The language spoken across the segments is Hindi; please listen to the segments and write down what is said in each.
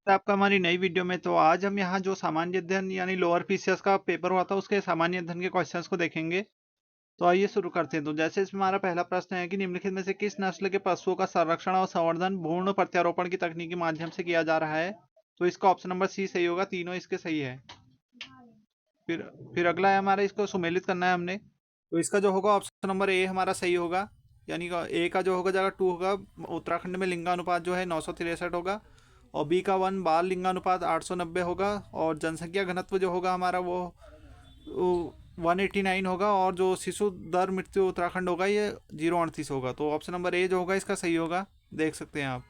तो आपका हमारी नई वीडियो में। तो आज हम यहाँ जो सामान्य अध्ययन यानी लोअर पीसीएस का पेपर हुआ था उसके सामान्य अध्ययन के क्वेश्चंस को देखेंगे। तो आइए शुरू करते हैं। तो जैसे इसमें हमारा पहला प्रश्न है कि निम्नलिखित में से किस नस्ल के पशुओं का संरक्षण और संवर्धन भ्रूण प्रत्यारोपण की तकनीक के माध्यम से किया जा रहा है? तो इसका ऑप्शन नंबर सी सही होगा, तीनों इसके सही है। फिर फिर अगला है हमारा, इसको सुमेलित करना है हमने। तो इसका जो होगा ऑप्शन नंबर ए हमारा सही होगा, यानी ए का जो होगा जगह 2 होगा। उत्तराखंड में लिंगानुपात जो है 963 होगा, और बी का 1 बाल लिंगानुपात 890 होगा, और जनसंख्या घनत्व जो होगा हमारा वो 189 होगा, और जो शिशु दर मृत्यु उत्तराखंड होगा ये 038 होगा। तो ऑप्शन नंबर ए जो होगा इसका सही होगा, देख सकते हैं आप।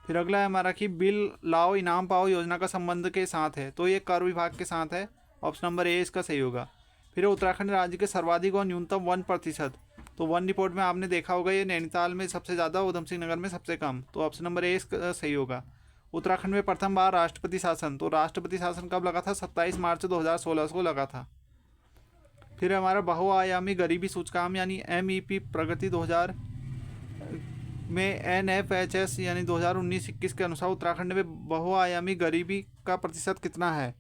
फिर अगला है हमारा कि बिल लाओ इनाम पाओ योजना का संबंध के साथ है, तो ये कर विभाग के साथ है। ऑप्शन नंबर ए इसका सही होगा। फिर उत्तराखंड राज्य के सर्वाधिक और न्यूनतम 1%। तो वन रिपोर्ट में आपने देखा होगा ये नैनीताल में सबसे ज़्यादा, उधम सिंह नगर में सबसे कम। तो ऑप्शन नंबर ए इसका सही होगा। उत्तराखंड में प्रथम बार राष्ट्रपति शासन, तो राष्ट्रपति शासन कब लगा था? 27 मार्च 2016 को लगा था। फिर हमारा बहुआयामी गरीबी सूचकांक यानी MEP प्रगति 2000 में NFHS यानी 2019-21 के अनुसार उत्तराखंड में बहुआयामी गरीबी का प्रतिशत कितना है?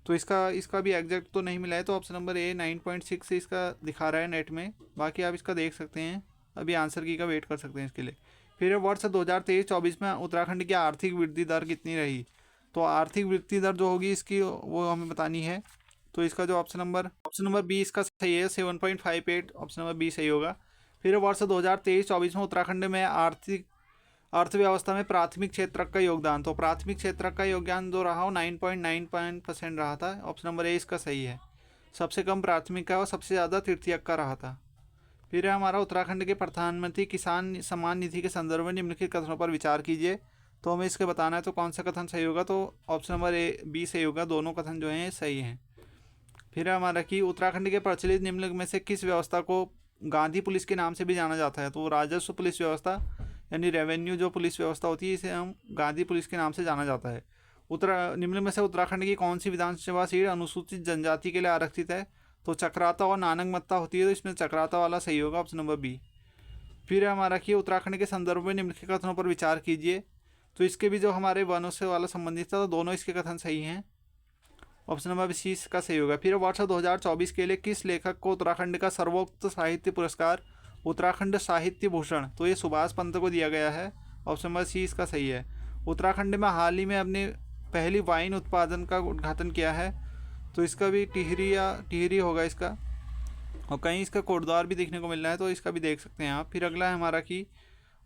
तो इसका भी एग्जैक्ट तो नहीं मिला है, तो ऑप्शन नंबर ए 9.6 से इसका दिखा रहा है नेट में। बाकी आप इसका देख सकते हैं, अभी आंसर की का वेट कर सकते हैं इसके लिए। फिर वर्ष 2023-24 में उत्तराखंड की आर्थिक वृद्धि दर कितनी रही? तो आर्थिक वृद्धि दर जो होगी इसकी वो हमें बतानी है। तो इसका जो ऑप्शन नंबर बी इसका सही है, 7.58। ऑप्शन नंबर बी सही होगा। फिर वर्ष 2023-24 में उत्तराखंड में आर्थिक अर्थव्यवस्था में प्राथमिक क्षेत्र का योगदान, तो प्राथमिक क्षेत्र का योगदान जो रहा हो 9.9% रहा था। ऑप्शन नंबर ए इसका सही है। सबसे कम प्राथमिक का और सबसे ज़्यादा तृतीयक का रहा था। फिर है हमारा उत्तराखंड के प्रधानमंत्री किसान सम्मान निधि के संदर्भ में निम्नलिखित कथनों पर विचार कीजिए। तो हमें इसके बताना है, तो कौन सा कथन सही होगा? तो ऑप्शन नंबर ए बी सही होगा, दोनों कथन जो हैं सही हैं। फिर है हमारा कि उत्तराखंड के प्रचलित निम्नलिखित में से किस व्यवस्था को गांधी पुलिस के नाम से भी जाना जाता है? तो राजस्व पुलिस व्यवस्था यानी रेवेन्यू जो पुलिस व्यवस्था होती है, इसे हम गांधी पुलिस के नाम से जाना जाता है। निम्न में से उत्तराखंड की कौन सी विधानसभा सीट अनुसूचित जनजाति के लिए आरक्षित है? तो चक्राता और नानंगमत्ता होती है, तो इसमें चक्राता वाला सही होगा, ऑप्शन नंबर बी। फिर है हमारा कि उत्तराखंड के संदर्भ में निम्नलिखित कथनों पर विचार कीजिए। तो इसके भी जो हमारे वनों से वाला संबंधित था, तो दोनों इसके कथन सही हैं। ऑप्शन नंबर सी का सही होगा। फिर वर्ष 2024 के लिए किस लेखक को उत्तराखंड का सर्वोच्च साहित्य पुरस्कार उत्तराखंड साहित्य भूषण, तो ये सुभाष पंत को दिया गया है। ऑप्शन नंबर सी इसका सही है। उत्तराखंड में हाल ही में अपने पहली वाइन उत्पादन का उद्घाटन किया है, तो इसका भी टिहरी होगा इसका, और कहीं इसका कोटद्वार भी देखने को मिल रहा है, तो इसका भी देख सकते हैं आप। फिर अगला है हमारा कि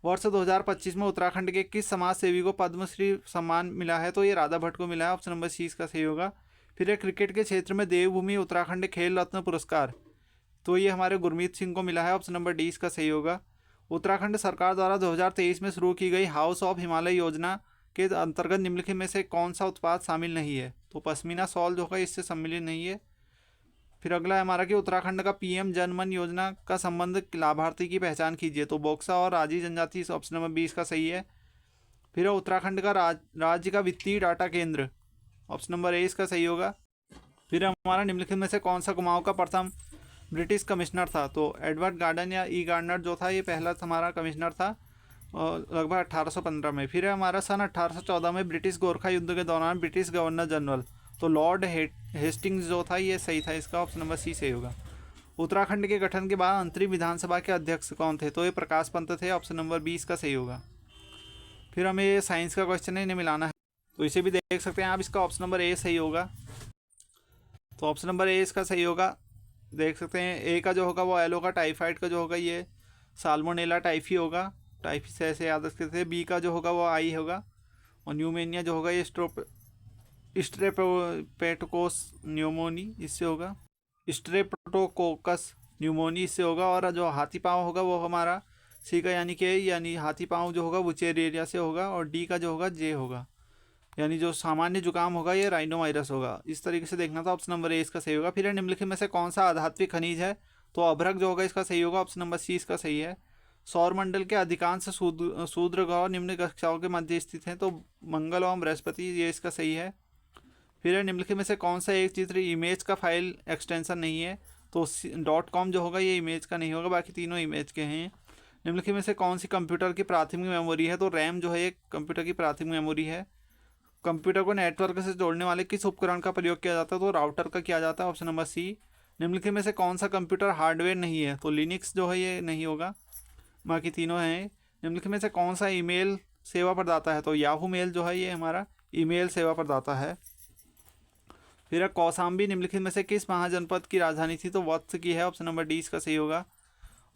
वर्ष 2025 में उत्तराखंड के किस समाज सेवी को पद्मश्री सम्मान मिला है? तो ये राधा भट्ट को मिला है, ऑप्शन नंबर सी इसका सही होगा। फिर क्रिकेट के क्षेत्र में देवभूमि उत्तराखंड खेल रत्न पुरस्कार, तो ये हमारे गुरमीत सिंह को मिला है, ऑप्शन नंबर डी इसका सही होगा। उत्तराखंड सरकार द्वारा 2023 में शुरू की गई हाउस ऑफ हिमालय योजना के अंतर्गत निम्नलिखित में से कौन सा उत्पाद शामिल नहीं है? तो पश्मीना शॉल जो है इससे सम्मिलित नहीं है। फिर अगला है हमारा कि उत्तराखंड का PM जन मन योजना का संबंध लाभार्थी की पहचान कीजिए। तो बोक्सा और राजी जनजाति, ऑप्शन नंबर बी इसका सही है। फिर उत्तराखंड का राज्य का वित्तीय डाटा केंद्र, ऑप्शन नंबर ए इसका सही होगा। फिर हमारा निम्नलिखित में से कौन सा कुमाऊं का प्रथम ब्रिटिश कमिश्नर था? तो एडवर्ड गार्डन या गार्डनर जो था ये पहला हमारा कमिश्नर था, लगभग 1815 में। फिर हमारा सन 1814 में ब्रिटिश गोरखा युद्ध के दौरान ब्रिटिश गवर्नर जनरल, तो लॉर्ड हेस्टिंग्स जो था ये सही था, इसका ऑप्शन नंबर सी सही होगा। उत्तराखंड के गठन के बाद अंतरिम विधानसभा के अध्यक्ष कौन थे? तो ये प्रकाश पंत थे, ऑप्शन नंबर बी इसका सही होगा। फिर हमें ये साइंस का क्वेश्चन है, इन्हें मिलाना है, तो इसे भी देख सकते हैं आप। इसका ऑप्शन नंबर ए सही होगा, तो ऑप्शन नंबर ए इसका सही होगा, देख सकते हैं। ए का जो होगा वो एल होगा, टाइफाइड का जो होगा ये साल्मोनेला टाइफी होगा, टाइफी से ऐसे याद रखते थे। बी का जो होगा वो आई होगा, और न्यूमेनिया जो होगा ये स्ट्रेप्टोकोकस न्यूमोनी इससे होगा, स्ट्रेप्टोकोकस न्यूमोनी इससे होगा। और जो हाथी पाँव होगा वो हमारा सी का यानी हाथी पाँव जो होगा वो चेरेरिया से होगा, और डी का जो होगा जे होगा, यानी जो सामान्य जुकाम होगा ये राइनोवायरस होगा। इस तरीके से देखना था, ऑप्शन नंबर ए इसका सही होगा। फिर निम्नलिखित में से कौन सा आधात्विक खनिज है? तो अभ्रक जो होगा इसका सही होगा, ऑप्शन नंबर सी इसका सही है। सौरमंडल के अधिकांश शूद्र ग्रह निम्न कक्षाओं के मध्य स्थित हैं, तो मंगल और बृहस्पति, ये इसका सही है। फिर निम्नलिखित में से कौन सा एक चित्र इमेज का फाइल एक्सटेंशन नहीं है? तो .com जो होगा ये इमेज का नहीं होगा, बाकी तीनों इमेज के हैं। निम्नलिखित में से कौन सी कंप्यूटर की प्राथमिक मेमोरी है? तो रैम जो है एक कंप्यूटर की प्राथमिक मेमोरी है। कंप्यूटर को नेटवर्क से जोड़ने वाले किस उपकरण का प्रयोग किया जाता है? तो राउटर का किया जाता है। Option number C. निम्नलिखित में से कौन सा कंप्यूटर हार्डवेयर नहीं है? तो लिनक्स जो है ये नहीं होगा, बाकी तीनों हैं। निम्नलिखित में से कौन सा ईमेल सेवा प्रदाता है? तो याहू मेल जो है ये हमारा ईमेल सेवा प्रदाता है। फिर कौसाम्बी निम्नलिखित में से किस महाजनपद की राजधानी थी? तो वत्स की है। ऑप्शन नंबर डी इसका सही होगा।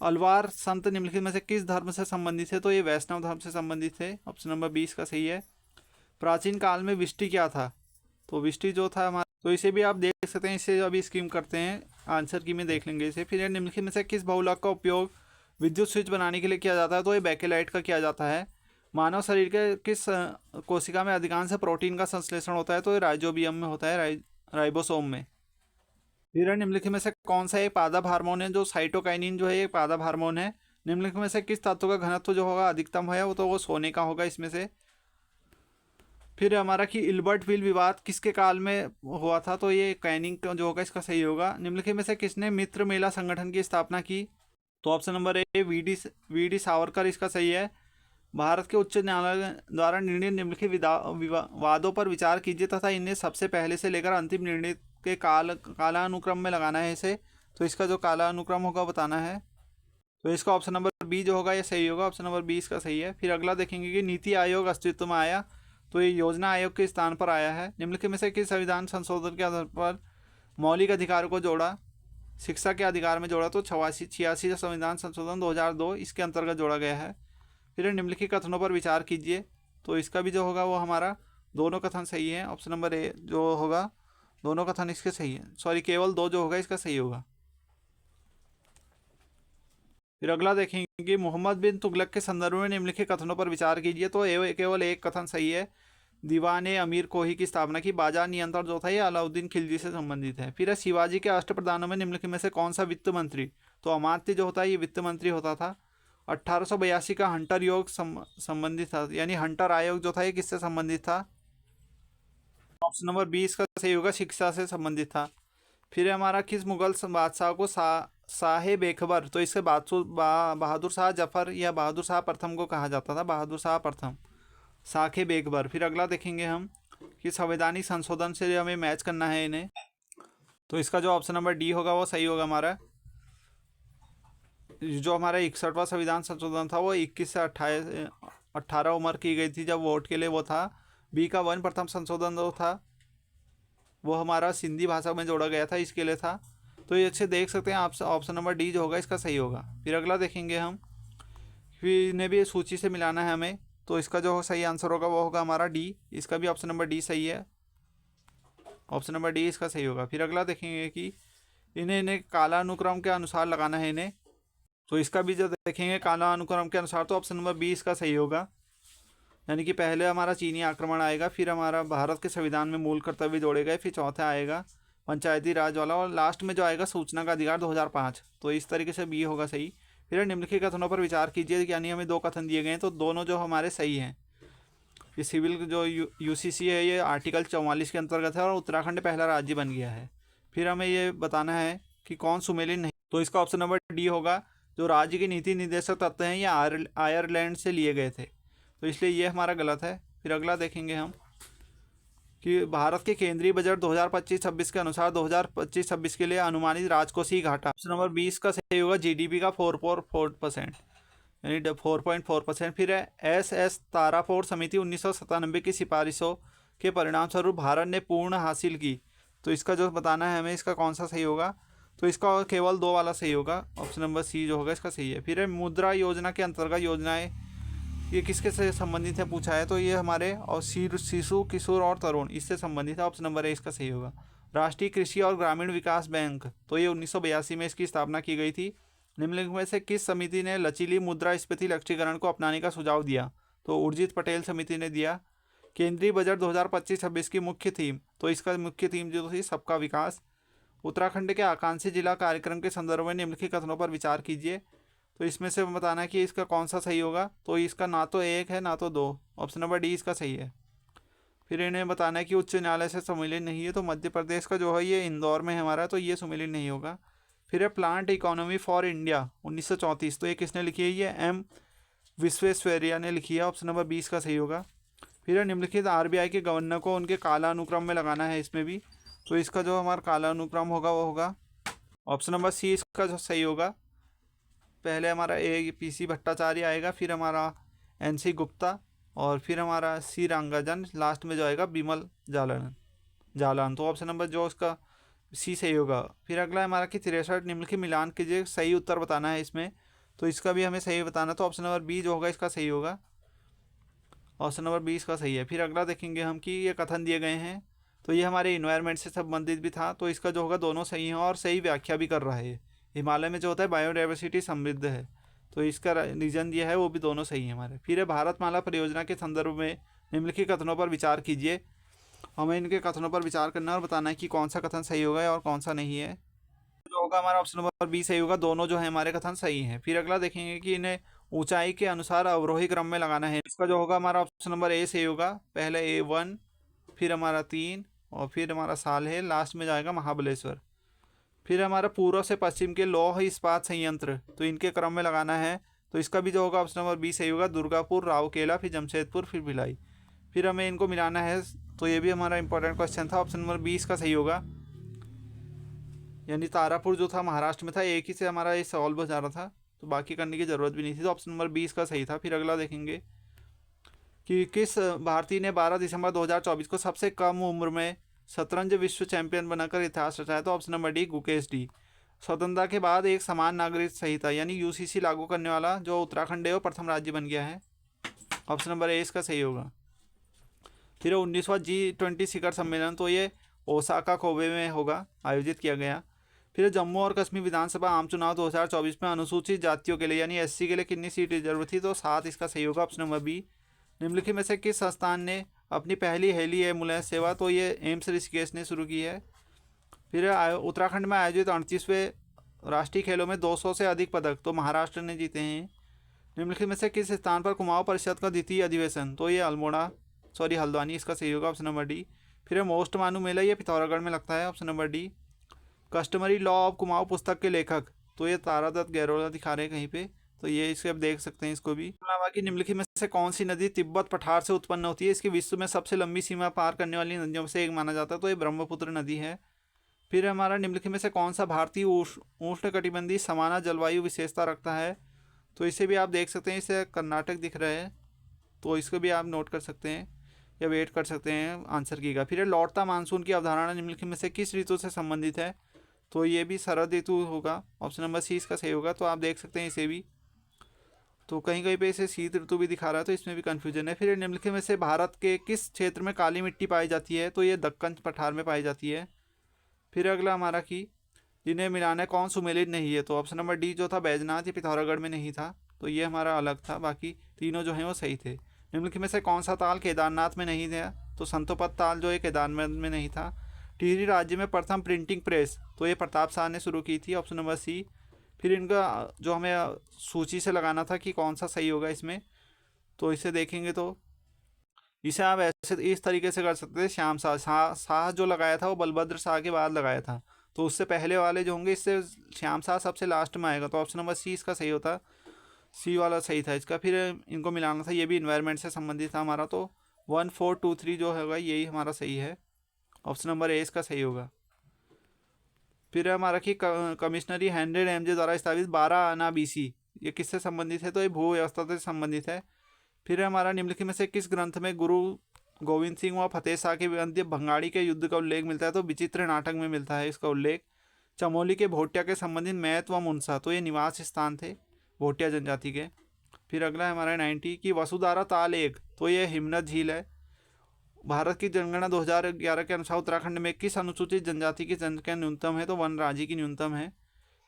अलवार संत निम्नलिखित में से किस धर्म से संबंधित है? तो ये वैष्णव धर्म से संबंधित है। ऑप्शन नंबर 20 का सही है। प्राचीन काल में विष्टि क्या था? तो विष्टि जो था हमारा, तो इसे भी आप देख सकते हैं, इसे अभी स्कीम करते हैं, आंसर की में देख लेंगे इसे। फिर निम्नलिखित में से किस बहुलक का उपयोग विद्युत स्विच बनाने के लिए किया जाता है? तो ये बेकेलाइट का किया जाता है। मानव शरीर के किस कोशिका में अधिकांश प्रोटीन का संश्लेषण होता है? तो ये राइजोबियम में होता है, राइबोसोम में। फिर निम्नलिखित में से कौन सा एक पादप हार्मोन है? जो साइटोकाइनिन जो है एक पादप हार्मोन है। निम्नलिखित में से किस तत्व का घनत्व जो होगा अधिकतम है? वो तो वो सोने का होगा इसमें से। फिर हमारा कि इल्बर्ट व्हील विवाद किसके काल में हुआ था? तो ये कैनिंग जो होगा इसका सही होगा। निम्नलिखित में से किसने मित्र मेला संगठन की स्थापना की? तो option number A V D Savarkar इसका सही है। भारत के उच्च न्यायालय द्वारा निर्णय निम्नलिखित वादों पर विचार कीजिए तथा इन्हें सबसे पहले से लेकर अंतिम निर्णय के कालानुक्रम में लगाना है इसे। तो इसका जो कालानुक्रम होगा बताना है। तो इसका ऑप्शन नंबर बी जो होगा ये सही होगा। ऑप्शन नंबर 20 का सही है। फिर अगला देखेंगे कि नीति आयोग अस्तित्व में आया, तो ये योजना आयोग के स्थान पर आया है। निम्नलिखित में से किस संविधान संशोधन के आधार पर मौलिक अधिकार को जोड़ा, शिक्षा के अधिकार में जोड़ा? तो 86 संविधान संशोधन 2002 इसके अंतर्गत जोड़ा गया है। फिर निम्नलिखित कथनों पर विचार कीजिए, तो इसका भी जो होगा वो हमारा दोनों कथन सही है। ऑप्शन नंबर ए जो होगा दोनों कथन इसके सही है, सॉरी केवल दो जो होगा इसका सही होगा। फिर अगला देखेंगे कि मोहम्मद बिन तुगलक के संदर्भ में निम्नलिखित कथनों पर विचार कीजिए, तो केवल एक कथन सही है। दीवाने अमीर कोही की स्थापना की। बाजार नियंत्रण जो था ये अलाउद्दीन खिलजी से संबंधित है। फिर शिवाजी के अष्टप्रधानों में निम्नलिखित में से कौन सा वित्त मंत्री? तो अमात्य जो होता है ये वित्त मंत्री होता था। 1882 का हंटर योग संबंधित था, यानी हंटर आयोग जो था ये किससे संबंधित था? ऑप्शन नंबर 20 का सही होगा, शिक्षा से संबंधित था। फिर हमारा किस मुगल बादशाह को शाह बेखबर, तो इससे बहादुर शाह जफर या बहादुर शाह प्रथम को कहा जाता था, बहादुर शाह प्रथम, शाह बेखबर। फिर अगला देखेंगे हम कि संवैधानिक संशोधन से हमें मैच करना है इन्हें, तो इसका जो ऑप्शन नंबर डी होगा वो सही होगा हमारा। जो हमारा 61वां संविधान संशोधन था वो 21 से 18 उम्र की गई थी जब वोट के लिए वो था। बी का वन प्रथम संशोधन जो था वो हमारा सिंधी भाषा में जोड़ा गया था, इसके लिए था। तो ये अच्छे देख सकते हैं आप, ऑप्शन नंबर डी जो होगा इसका सही होगा। फिर अगला देखेंगे हम, फिर इन्हें भी सूची से मिलाना है हमें, तो इसका जो सही आंसर होगा वो होगा हमारा डी। इसका भी ऑप्शन नंबर डी सही है, ऑप्शन नंबर डी इसका सही होगा। फिर अगला देखेंगे कि इन्हें कालानुक्रम के अनुसार लगाना है इन्हें, तो इसका भी जो देखेंगे कालानुक्रम के अनुसार, तो ऑप्शन नंबर 20 का सही होगा। यानी कि पहले हमारा चीनी आक्रमण आएगा, फिर हमारा भारत के संविधान में मूल कर्तव्य जोड़े गए, फिर चौथा आएगा पंचायती राज वाला, और लास्ट में जो आएगा सूचना का अधिकार 2005। तो इस तरीके से बी होगा सही। फिर निम्नलिखित कथनों पर विचार कीजिए, यानी हमें दो कथन दिए गए हैं तो दोनों जो हमारे सही हैं। ये सिविल जो यूसीसी है ये आर्टिकल 44 के अंतर्गत है और उत्तराखंड पहला राज्य बन गया है। फिर हमें ये बताना है कि कौन सुमेलिन नहीं, तो इसका ऑप्शन नंबर डी होगा। जो राज्य के नीति निर्देशक तत्व हैं ये आयरलैंड से लिए गए थे, तो इसलिए ये हमारा गलत है। फिर अगला देखेंगे हम कि भारत के केंद्रीय बजट 2025-26 के अनुसार 2025-26 के लिए अनुमानित राजकोषीय घाटा, ऑप्शन नंबर 20 का सही होगा, जीडीपी का 4.4%, यानी 4.4%। फिर है एस तारापोर समिति 1997 की सिफारिशों के परिणाम स्वरूप भारत ने पूर्ण हासिल की, तो इसका जो बताना है हमें इसका कौन सा सही होगा, तो इसका केवल दो वाला सही होगा, ऑप्शन नंबर सी जो होगा इसका सही है। फिर है मुद्रा योजना के अंतर्गत योजनाएं ये किसके से संबंधित है पूछा है, तो ये हमारे और शिशु किशोर और तरुण इससे संबंधित है, ऑप्शन नंबर ए इसका सही होगा। राष्ट्रीय कृषि और ग्रामीण विकास बैंक, तो ये 1982 में इसकी स्थापना की गई थी। निम्नलिखित में से किस समिति ने लचीली मुद्रास्फीति लक्ष्यीकरण को अपनाने का सुझाव दिया, तो उर्जित पटेल समिति ने दिया। केंद्रीय बजट 2025-26 की मुख्य थीम, तो इसका मुख्य थीम जो थी सबका विकास। उत्तराखंड के आकांक्षी जिला कार्यक्रम के संदर्भ में निम्नलिखित कथनों पर विचार कीजिए, तो इसमें से बताना है कि इसका कौन सा सही होगा, तो इसका ना तो एक है ना तो दो, ऑप्शन नंबर डी इसका सही है। फिर इन्हें बताना है कि उच्च न्यायालय से सुमेलित नहीं है, तो मध्य प्रदेश का जो है ये इंदौर में है हमारा, तो ये सुमेलित नहीं होगा। फिर है प्लांट इकोनॉमी फॉर इंडिया 1934, तो ये किसने लिखी है, ये एम विश्वेश्वरैया ने लिखी है, ऑप्शन नंबर 20 का सही होगा। फिर निम्नलिखित आरबीआई के गवर्नर को उनके कालानुक्रम में लगाना है इसमें भी। तो इसका जो हमारा कालानुक्रम होगा वो होगा ऑप्शन नंबर सी इसका जो सही होगा। पहले हमारा ए पीसी भट्टाचार्य आएगा, फिर हमारा एनसी गुप्ता और फिर हमारा सी रंगाजन, लास्ट में जो आएगा बिमल जालान। तो ऑप्शन नंबर जो उसका सी सही होगा। फिर अगला हमारा कि 63 निम्नलिखित मिलान कीजिए, सही उत्तर बताना है इसमें। तो इसका भी हमें सही बताना, तो ऑप्शन नंबर बी जो होगा इसका सही होगा। ऑप्शन नंबर 20 का सही है। फिर अगला देखेंगे हम कि ये कथन दिए गए हैं, तो ये हमारे इन्वायरमेंट से संबंधित भी था, तो इसका जो होगा दोनों सही हैं और सही व्याख्या भी कर रहा है। हिमालय में जो होता है बायोडाइवर्सिटी समृद्ध है, तो इसका रीजन दिया है वो भी दोनों सही है हमारे। फिर भारतमाला परियोजना के संदर्भ में निम्नलिखित कथनों पर विचार कीजिए। हमें इनके कथनों पर विचार करना है और बताना है कि कौन सा कथन सही होगा और कौन सा नहीं है। जो होगा हमारा ऑप्शन नंबर बी सही होगा, दोनों जो है हमारे कथन सही हैं। फिर अगला देखेंगे कि इन्हें ऊंचाई के अनुसार अवरोही क्रम में लगाना है। इसका जो होगा हमारा ऑप्शन नंबर ए सही होगा। पहले A1, फिर हमारा 3 और फिर हमारा सालेर, लास्ट में जाएगा महाबलेश्वर। फिर हमारा पूर्व से पश्चिम के लौह इस्पात संयंत्र, तो इनके क्रम में लगाना है। तो इसका भी जो होगा ऑप्शन नंबर बी सही होगा। दुर्गापुर, राउरकेला, फिर जमशेदपुर, फिर भिलाई। फिर हमें इनको मिलाना है, तो ये भी हमारा इंपॉर्टेंट क्वेश्चन था। ऑप्शन नंबर 20 का सही होगा, यानी तारापुर जो था महाराष्ट्र में था, एक ही से हमारा ये सॉल्व हो जा रहा था, तो बाकी करने की ज़रूरत भी नहीं थी। तो ऑप्शन नंबर 20 का सही था। फिर अगला देखेंगे कि किस भारतीय ने 12 दिसंबर 2024 को सबसे कम उम्र में शतरंज विश्व चैंपियन बनाकर इतिहास रचाया। तो option number D Gukesh D. स्वतंत्रता के बाद एक समान नागरिक संहिता यानी यूसीसी लागू करने वाला जो उत्तराखंड है वो प्रथम राज्य बन गया है। ऑप्शन नंबर ए इसका सही होगा। फिर 19वां G20 शिखर सम्मेलन, तो ये ओसाका कोबे में होगा, आयोजित किया गया। फिर जम्मू और कश्मीर विधानसभा आम चुनाव 2024 में अनुसूचित जातियों के लिए यानी एससी के लिए कितनी सीट रिजर्व थी, तो 7 इसका सही होगा। Option number B. निम्नलिखित में से किस संस्थान ने अपनी पहली हेली एम्बुलेंस सेवा, तो ये एम्स ऋषिकेश ने शुरू की है। फिर उत्तराखंड में आयोजित 38वें राष्ट्रीय खेलों में 200 से अधिक पदक तो महाराष्ट्र ने जीते हैं। निम्नलिखित में से किस स्थान पर कुमाऊं परिषद का द्वितीय अधिवेशन, तो ये हल्द्वानी, इसका सही होगा। Option number D. फिर मोस्ट मानू मेला, ये पिथौरागढ़ में लगता है। Option number D. Customary law of Kumaon पुस्तक के लेखक, तो ये तारादत्त गैरोला दिखा रहे हैं कहीं पे, तो ये इसे अब देख सकते हैं इसको भी। अलावा कि निम्नलिखित में से कौन सी नदी तिब्बत पठार से उत्पन्न होती है, इसकी विश्व में सबसे लंबी सीमा पार करने वाली नदियों में से एक माना जाता है, तो ये ब्रह्मपुत्र नदी है। फिर हमारा निम्नलिखित में से कौन सा भारतीय उष्णकटिबंधीय समाना जलवायु विशेषता रखता है, तो इसे भी आप देख सकते हैं, इसे कर्नाटक दिख रहा है, तो इसको भी आप नोट कर सकते हैं या वेट कर सकते हैं आंसर की का। फिर लौटता मानसून की अवधारणा निम्नलिखित में से किस ऋतु से संबंधित है, तो ये भी शरद ऋतु होगा। ऑप्शन नंबर सी इसका सही होगा। तो आप देख सकते हैं इसे भी, तो कहीं कहीं पे इसे शीत ऋतु भी दिखा रहा है, तो इसमें भी कन्फ्यूजन है। फिर निम्नलिखित में से भारत के किस क्षेत्र में काली मिट्टी पाई जाती है, तो ये दक्कन पठार में पाई जाती है। फिर अगला हमारा कि जिन्हें मिलाना कौन सुमेलित नहीं है, तो ऑप्शन नंबर डी जो था बैजनाथ, ये पिथौरागढ़ में नहीं था, तो ये हमारा अलग था, बाकी तीनों जो हैं वो सही थे। निम्नलिखित में से कौन सा ताल केदारनाथ में नहीं था, तो संतोपत ताल जो है केदारनाथ में नहीं था। टिहरी राज्य में प्रथम प्रिंटिंग प्रेस, तो ये प्रताप शाह ने शुरू की थी। Option number C. फिर इनका जो हमें सूची से लगाना था कि कौन सा सही होगा इसमें, तो इसे देखेंगे तो इसे आप ऐसे इस तरीके से कर सकते थे। श्याम शाह जो लगाया था वो बलभद्र शाह के बाद लगाया था, तो उससे पहले वाले जो होंगे इससे श्याम शाह सबसे लास्ट में आएगा, तो ऑप्शन नंबर सी इसका सही होता, सी वाला सही था इसका। फिर इनको मिलाना था, ये भी इन्वायरमेंट से संबंधित था हमारा, तो 1 4 2 3 जो होगा यही हमारा सही है। ऑप्शन नंबर ए इसका सही होगा। फिर हमारा कि कमिश्नरी हैंड्रेड एमजे द्वारा स्थापित 12 आना BC, ये किससे संबंधित है, तो ये भू व्यवस्था से संबंधित है। फिर हमारा निम्नलिखित में से किस ग्रंथ में गुरु गोविंद सिंह व फतेह शाह के अंत्य भंगाड़ी के युद्ध का उल्लेख मिलता है, तो विचित्र नाटक में मिलता है इसका उल्लेख। चमोली के भोटिया के संबंधित मैत व मुनसा, तो ये निवास स्थान थे भोटिया जनजाति के। फिर अगला है हमारा 90 की वसुधारा ताल 1, तो ये हिमनद झील है। भारत की जनगणना 2011 के अनुसार उत्तराखंड में किस अनुसूचित जनजाति की जनसंख्या न्यूनतम है, तो वन राज्य की न्यूनतम है।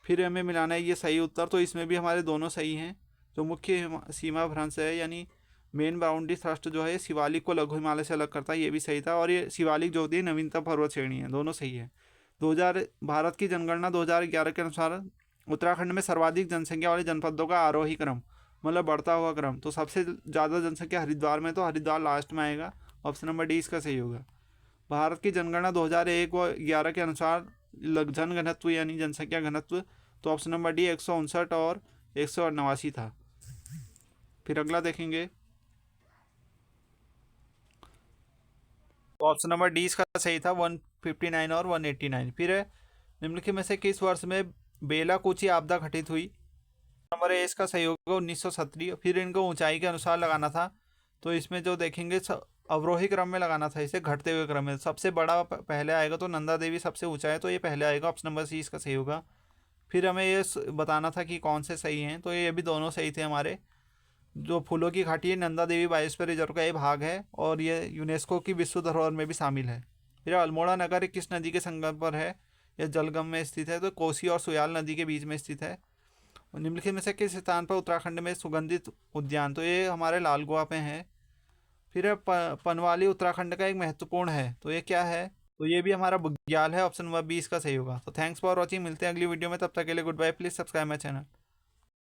फिर हमें मिलाना है ये सही उत्तर, तो इसमें भी हमारे दोनों सही हैं। जो मुख्य सीमा भ्रंश है यानी मेन बाउंड्री थ्रस्ट जो है शिवालिक को लघु हिमालय से अलग करता है, ये भी सही था। और ये शिवालिक जो होती है नवीनतम पर्वत श्रेणी है, दोनों सही है। भारत की जनगणना 2011 के अनुसार उत्तराखंड में सर्वाधिक जनसंख्या वाले जनपदों का आरोही क्रम, मतलब बढ़ता हुआ क्रम, तो सबसे ज़्यादा जनसंख्या हरिद्वार में, तो हरिद्वार लास्ट में आएगा। ऑप्शन नंबर डी इसका सही होगा। भारत की जनगणना 2001 व 11 के अनुसार जन घनत्व यानी जनसंख्या घनत्व, तो ऑप्शन नंबर डी 159 और 189 था। फिर अगला देखेंगे तो ऑप्शन नंबर डी इसका सही था, 159 और 189। फिर है, निम्नलिखित में से किस वर्ष में बेलाकूची आपदा घटित हुई? नंबर ए इसका सही होगा 1970। फिर इनको ऊंचाई के अनुसार लगाना था, तो इसमें जो देखेंगे अवरोही क्रम में लगाना था, इसे घटते हुए क्रम में। सबसे बड़ा पहले आएगा, तो नंदा देवी सबसे ऊंचा है, तो ये पहले आएगा। ऑप्शन नंबर सी इसका सही होगा। फिर हमें ये बताना था कि कौन से सही हैं, तो ये भी दोनों सही थे हमारे। जो फूलों की घाटी है, नंदा देवी बायोस्फीयर रिजर्व का ये भाग है, और ये यूनेस्को की विश्व धरोहर में भी शामिल है। फिर अल्मोड़ा नगर किस नदी के संगम पर है? यह जलगम में स्थित है, तो कोसी और सुयाल नदी के बीच में स्थित है। निम्नलिखित में से किस स्थान पर उत्तराखंड में सुगंधित उद्यान? तो ये हमारे लाल गोवा पे है। फिर है पनवाली उत्तराखंड का एक महत्वपूर्ण है, तो ये क्या है? तो ये भी हमारा बुग्याल है। ऑप्शन नंबर 20 का सही होगा। तो थैंक्स फॉर वॉचिंग, मिलते हैं अगली वीडियो में, तब तक के लिए goodbye. Please subscribe my channel.